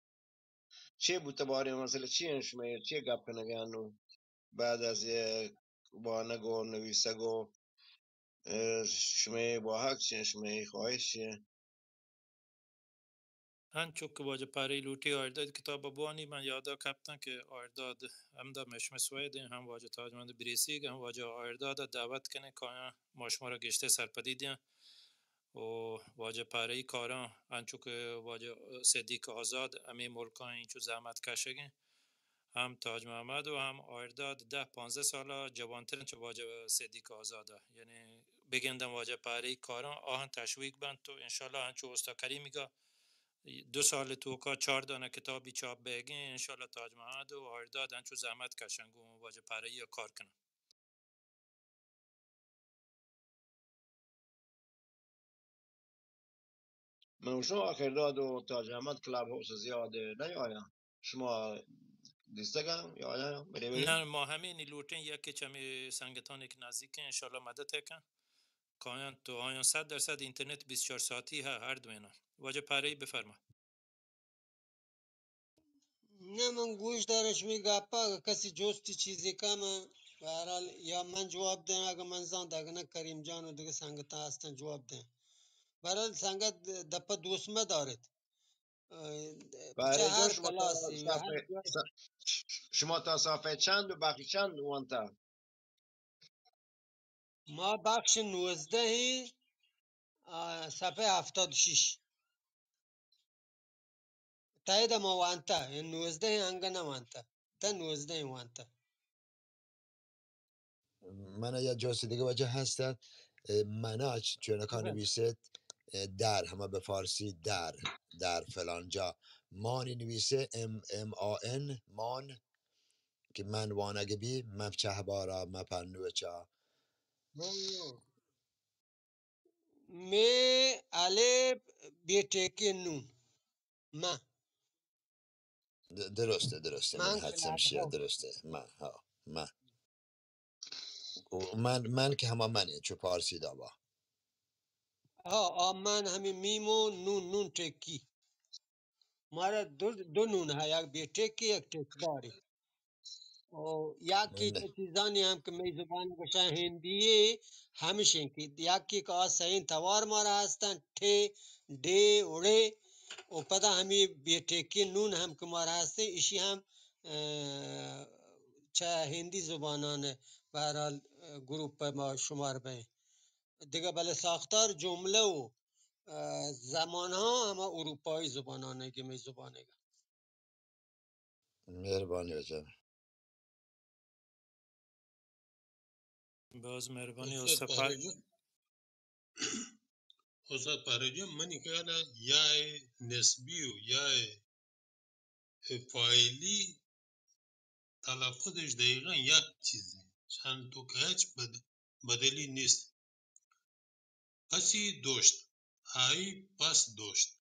چه بود باری مثلا چی شمی چه گپ کنه گانو بعد از با نگو نویسگو شمی با حق چی شمی خواهش چیه هنچو که واجه پاره لوٹی آرداد کتاب بوانی من یادا کپتن که آرداد هم دا مشمس ویدین هم واجه تاجمند بریسی هم واجه آرداد دعوت کنه که ماشما را گشته سرپدیدین و واجه پاره ای کاران هنچو که واجه صدیق آزاد امی ملکان اینچو زحمت کشگین هم تاج محمد و هم آرداد 10-15 ساله جوانترین چه واجه صدیق آزاده یعنی بگندم واجه پاره ای کاران آهن تشویق بند تو انشالله هنچو استا کریمیگا 2 سال تو که 4 دانه کتابی چاپ بگین انشالله تاج محمد و آرداد هنچو زحمت کشنگو واجه پاره یا کار کنم. من شما آخر داد و تاج احمد کلاب هاوس زیاده نیایا شما دیستگم یا آیا بری نه ما همین لوٹین یکی چمی سنگتان یک نزدیکه انشالله مدد کن کایان تو آیان 100% اینترنت 24 ساعتی ها هر دوینا واجه پاره بفرما. نه من گوش دارش می گپا کسی جستی چیزی کم برحال یا من جواب دهم اگه من زان اگه نه کریم جان و دیگه سنگت هستن جواب ده. برحال سنگت دپا دوست دارد بچه پری جان هر کلاسی و هر جای شما تا صفحه چند و بخش چند وانتا ما بخش 19 صفحه 76 تایید ما وانتا 19 هنگه نه وانتا تا 19 وانتا من یا جاسی دیگه وجه هستن مناچ چون که نویسد در همه به فارسی در فلان جا مانی نویسه MAN مان که من وانگه بی مفچه بارا مپنوه چا می الف بیتکی نون ما درسته من من حدسم کلاب شیه هاوس درسته من من که همه منه چو پارسی دابا من همین میمو نون تکی مارا دو نون ها یک بیتکی یک تکداری و یکی من چیزانی هم که می زبان گوشن هندیه همیشه که یکی که آسین توار مارا هستن تی دی اوڑه و پدا همی بیتکی نون هم که مارا هسته ایشی هم چه هندی زبانانه برحال گروپ ما شمار به دیگه بله ساختار جمله و زمان ها اما اروپایی زبانانه که می زبانه مهربانی وجه باز مهربانی استاد استفاد پهلوی جان استاد پهلوی جان من که یا نسبی و یا فاعلی تلفظش دقیقا یک چیزه چند تو که هیچ بدلی نیست پسی داشت های پس داشت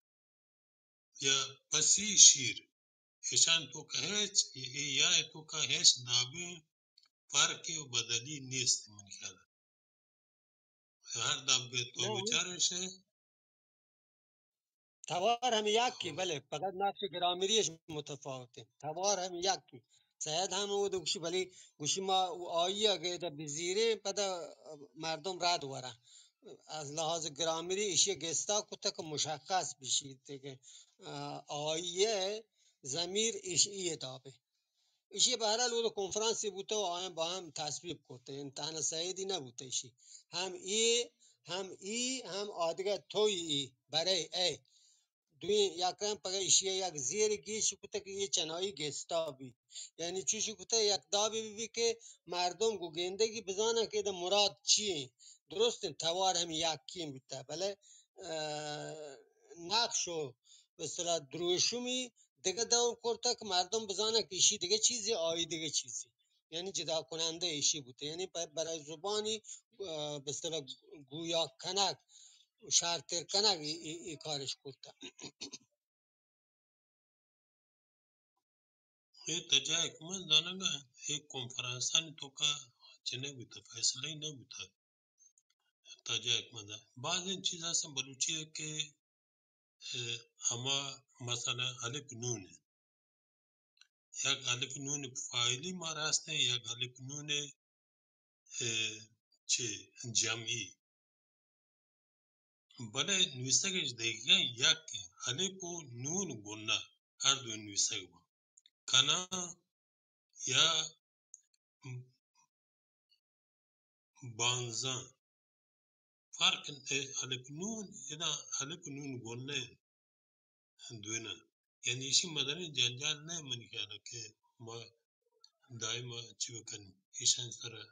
یا پسی شیر ایشان تو که هیچ یا تو که هیچ دابه فرقی و بدلی نیست من کرده هر دابه تو نه بچارشه توار هم یکی بله فقط نقش گرامریش متفاوته توار هم یکی سید هم او دو گوشی ولی گوشی ما او آیی اگه ده بزیره پدا مردم رد وره از لحاظ گرامری ایشی گستا کتا که مشخص بشید دیگه آیه زمیر ایشیه دابه ایشی به هر حال او کنفرانسی بوده و آیم با هم تصویب کرده امتحان سعیدی نبوده ایشی هم آدگه توی ای برای ای دوی یکم پگه ایشیه یک زیر گیشی کته که یه چنایی گستا بی یعنی چوشی کته یک دابی بی که مردم گو گندگی بزانه که ده مراد چیه درست توار هم یکیم بیته بله نقشو به اصطلاح دروشومی دیگه دام کرده که مردم بزانه که ایشی دیگه چیزی آیی دیگه چیزی، یعنی جدا کننده ایشی بوده، یعنی برای زبانی به اصطلاح گویا کنک شارتر کنک ای کارش کرده. हे त्याच्या एकमत जाणं का हे कॉन्फरन्स आणि तो का चेन्नई होता फैसला ही नहीं होता त्याच्या एकमत बाद इन चीज असं बलूची है कि अमा मसाला अलिफ नून है या अलिफ नून फाइली मारास्ते या अलिफ नून चे जमी बले न्यूसगे देखिए या कि अलिफ नून गुन्ना हर दो न्यूसगे kana ya banzan farkın Alep Nun ya da Alep Nun gonne duena yani işi madani janjal ne mani kala ke ma daima çıvıkan işen sara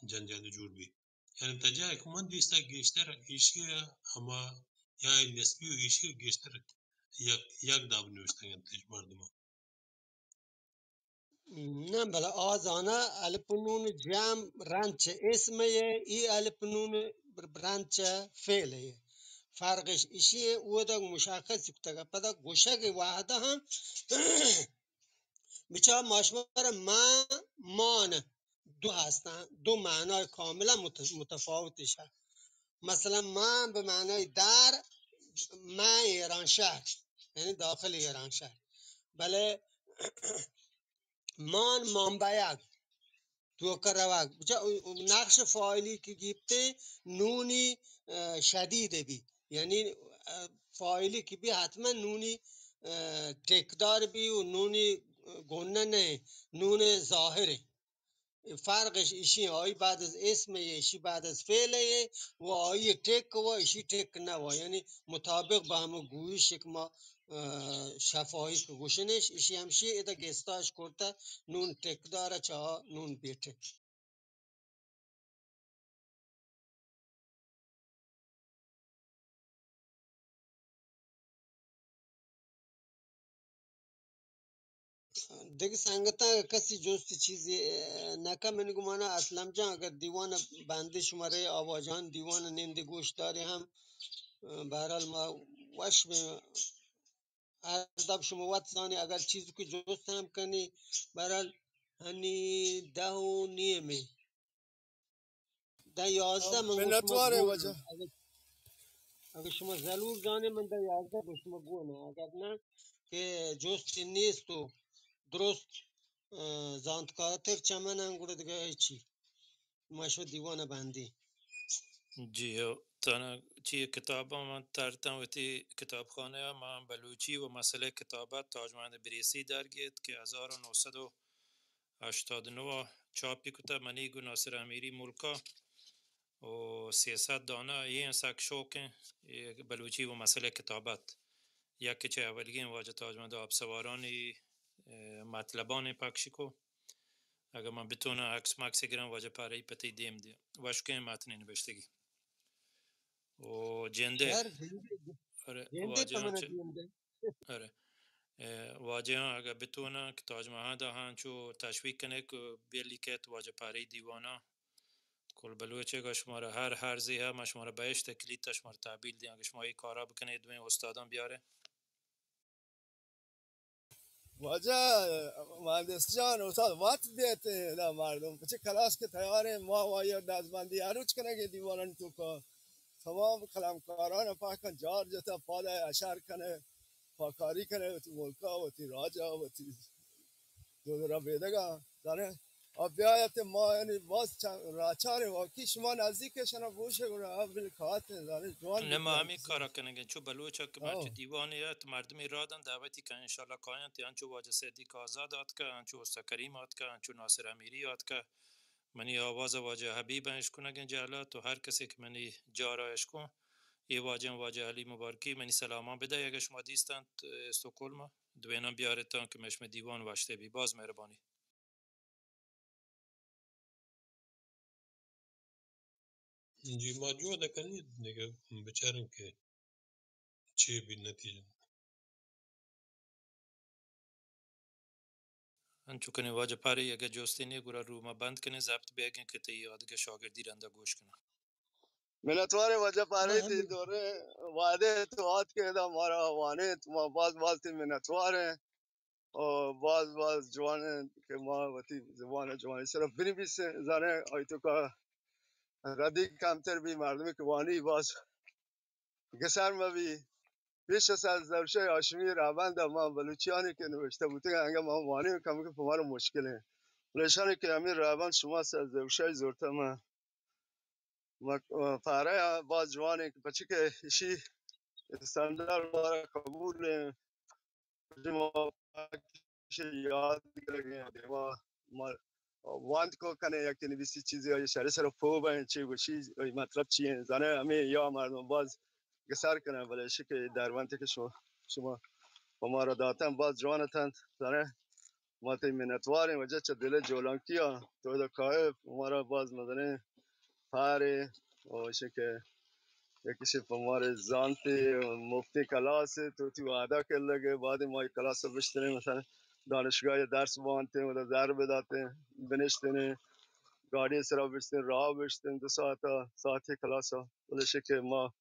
janjalı jurbi yani taca ekman dista geçter işi ama ya nesbi işi geçter yak davnu üstten tej marduma نه بله آزانه الپنون جمع رنچ اسمه ای الپنون رنچ فعله فرقش ایشیه او دا مشخص کتگه پدا گوشک واحده هم بچه ماشمار مان دو هستن دو معنای کاملا متفاوتش هست. مثلا من به معنای در من ایران شهر یعنی داخل ایران شهر بله مانبیک تو کروک نقش فاعلی که گیبته نونی شدیده بی یعنی فاعلی که بی حتما نونی تکدار بی و نونی گنه نه نون ظاهره فرقش ایشی آیی بعد از اسم ایشی بعد از فعله و آیی تک و ایشی تک نه و یعنی مطابق با همه گویش که ما شفاهی که گوشنش ایشی همشی ایده گستاش کرده نون تک داره چه نون بی تک. دیگه سنگتا کسی جست چیزی نکه من گمانه اسلم جان اگر دیوان بنده شماره آواجان دیوان ننده گوش داری هم برحال ما وش ادب شما وقت زانی اگر چیزی که جست هم کنی برحال هنی 10:09 ده 11 من گو شما منتواره گونه وجه اگر شما ضرور زانی من ده 11 گو شما گونه اگر نه که جست نیست و درست زانتکاتر چمن انگوره دیگه هیچی ماشو دیوان بندی जी हो तना ची किताबा من ترتم وتی کتابخانه ما بلوچی و مسئله کتابت تاجمند بریسی درگید که 1989 چاپی کتاب منیگو ناصر امیری ملکا و 300 دانه این سک شوکه بلوچی و مسئله کتابت یکی چه اولگین واجه تاجمند آب سوارانی مطلبان پکشیکو اگر من بتونه عکس مکس گرم واجه پاره پتی دیم دی وشکه متنی نوشتگی و جنده در آره جنده واجه ها تمنه چه جنده آره واجه ها اگر بتونه که تاج محمد ها چو تشویق کنه که بیلی که واجه پاره دیوانا کل بلوچه که شماره هر هرزی ها ما شماره بهش تکلیت شماره تعبیل دی اگر شما ای کارا بکنه دوین استادان بیاره وجه مهندس جان استاد وقت دیتے نا مردم پچه کلاس که تیاره ما وای دزبندی اروچ کنه که دیوانن تو که تمام کلمکاران پاکن جار جتا پاده اشار کنه پاکاری کنه و تی ملکا و تی راجا و تی دو را بیدگا داره بیایت ما یعنی باز راچاره واقعی شما نزدیکشن بوشه گره اول کات داره جوان نما بیدن همی کارا کنه چو بلوچه که من چو دیوانیت مردمی رادن دعوتی که انشالله کاین تی انچو واجه صدیق آزاد آد که انچو استکریم آد که انچو ناصر امیری آد که منی آواز واجه حبیب انش کنه گن جهلات و هر کسی که منی جارایش کن ای واجه علی مبارکی منی سلامان بده اگه شما دیستند استوکلم دوینم بیارتان که مشم دیوان واشته بی باز مهربانی जी मौजूद है करनी دیگه बेचारों के अच्छे भी नतीजे انچو کنی واجه پاره یکه جستینی گورا رو ما بند کنی زبط بیگن که تی یادگه شاگردی رنده گوش کنه मिनटवार वजह पा ما रही थी همین दौरे वादे तो हाथ के दा हमारा वाने तो बाज बाज थी मिनटवार है और बाज बाज जवान के माँ वती जवान जवान सिर्फ बिन भी से जाने आई तो का रदी काम ter भी मालूम है कि वानी बाज गसार में भी پیش از زرشه هاشمی روند ما بلوچیانی که نوشته بوده انگه ما وانی کمی که پمار مشکله نشانی که همین روند شما از زرشه زورته ما پاره باز جوانی که بچه که ایشی استاندار بارا قبول ما یاد گرگه دیما ما واند کو کنه یکی نویسی چیزی های شهر سر فو باید چی گوشی مطلب چیه زنه همه یا مردم باز گسار کنه ولی که در وقتی که شما ما را داتن باز جوانتان زنه ما تی منتواریم وجه چه دل جولان کیا تو دا کائف ما را باز مدنه پاره و که یکیش پمار زانتی مفتی کلاس تو وعده کر لگه بعد ما کلاس بشتریم مثلا دانشگاه درس بانته و در بداته بنشتنه گاڑی سرا بشتن راه بشتن 2 ساعتی کلاس ها ولی که ما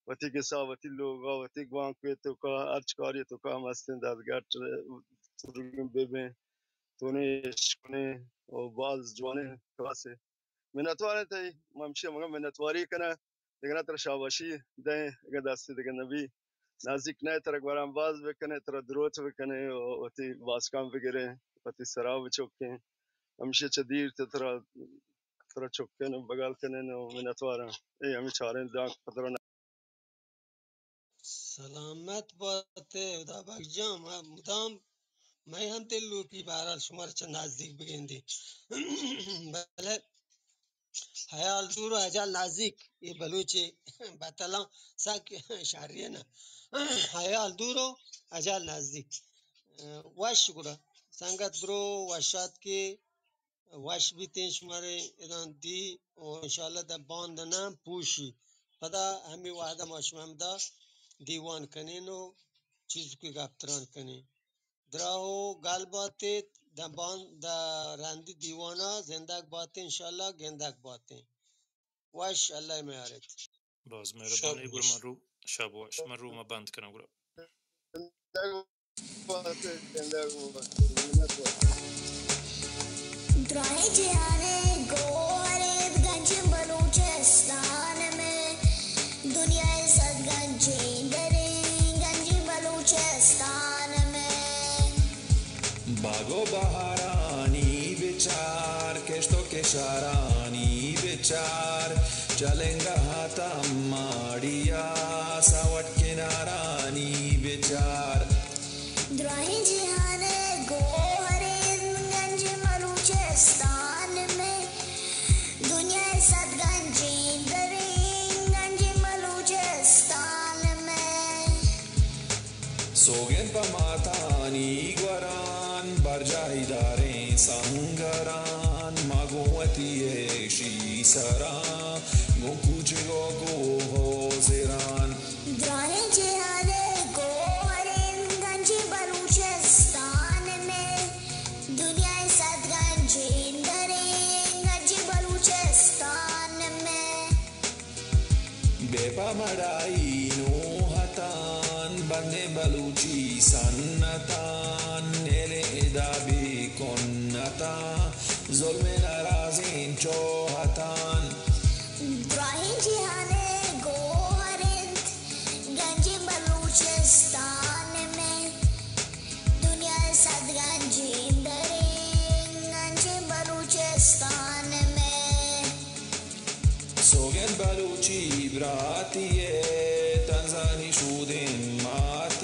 وقتی که وقتی لوگا وقتی گوان که تو کا ارچ کاری تو کا هم هستن دادگر ترگیم ببین تونیش کنه و باز جوانه کلاسه منتوانه تایی ممشی مگم منتواری کنه دیگه نتر شاباشی ده اگه دستی دیگه نبی نزدیک نه تر گوارم باز بکنه تر دروت بکنه و وقتی باز کام بگیره وقتی سرا بچوکه همیشه چه دیر تر چوکه بغل کنه و منتوارم ای همی چاره دان قدر سلامت باته خدا بخش جان مدام میں هم دل لوٹی بہرحال شمار چه نزدیک بگندی بله حیال دور و اجال نزدیک یہ بلوچی بطلا ساک شهریه نه حیال دور و اجال نزدیک واش گوڑا سنگت برو واشات که واش بیتین شماره ادان دی و انشاءالله دا باندنم پوشی پدا همی وعده ما شما هم دا دیوان کنین و چیز که گفتران کنین دراو گال باتید دا راندی دیوانا زندگ باته انشالله گندگ باته واش الله میارد باز شب مهربانی گور باش من رو شب واش من رو ما بند کنم گورا دراعي جهاني قوارد گنج بلوچستان में दुनिया सद गंजे दरें गंज बलूचिस्तान में बागो बहारानी विचार केस्तो के शारानी विचार चलेंगा हाथा माड़िया सावट किनारानी विचार दराही जिहाने गोहरे गंज बलूचिस्तान में दुनिया सद गंजे दरें गंज बलूचिस्तान में सोगेन पमातानी ग्वरान बरजाई दारें संगरान मागोवती शी सरा गोकुच गोको हो जिरान दराही जिहाने गोहरे गंज बलूचिस्तान में दुनिया सद गंजे दरें गंज बलूचिस्तान में बेपा मड़ाई नो हतान बंदे बलूची सन्नतान नेले इदाबी कोन्नता जुल्म नाराज़ीन चोहतान दराही जिहाने गोहरिंद गंज बलूचिस्तान में दुनिया सद गंजे दरें गंज बलूचिस्तान में सोगन बलूची ब्रातिये तंजानी शूदिन मात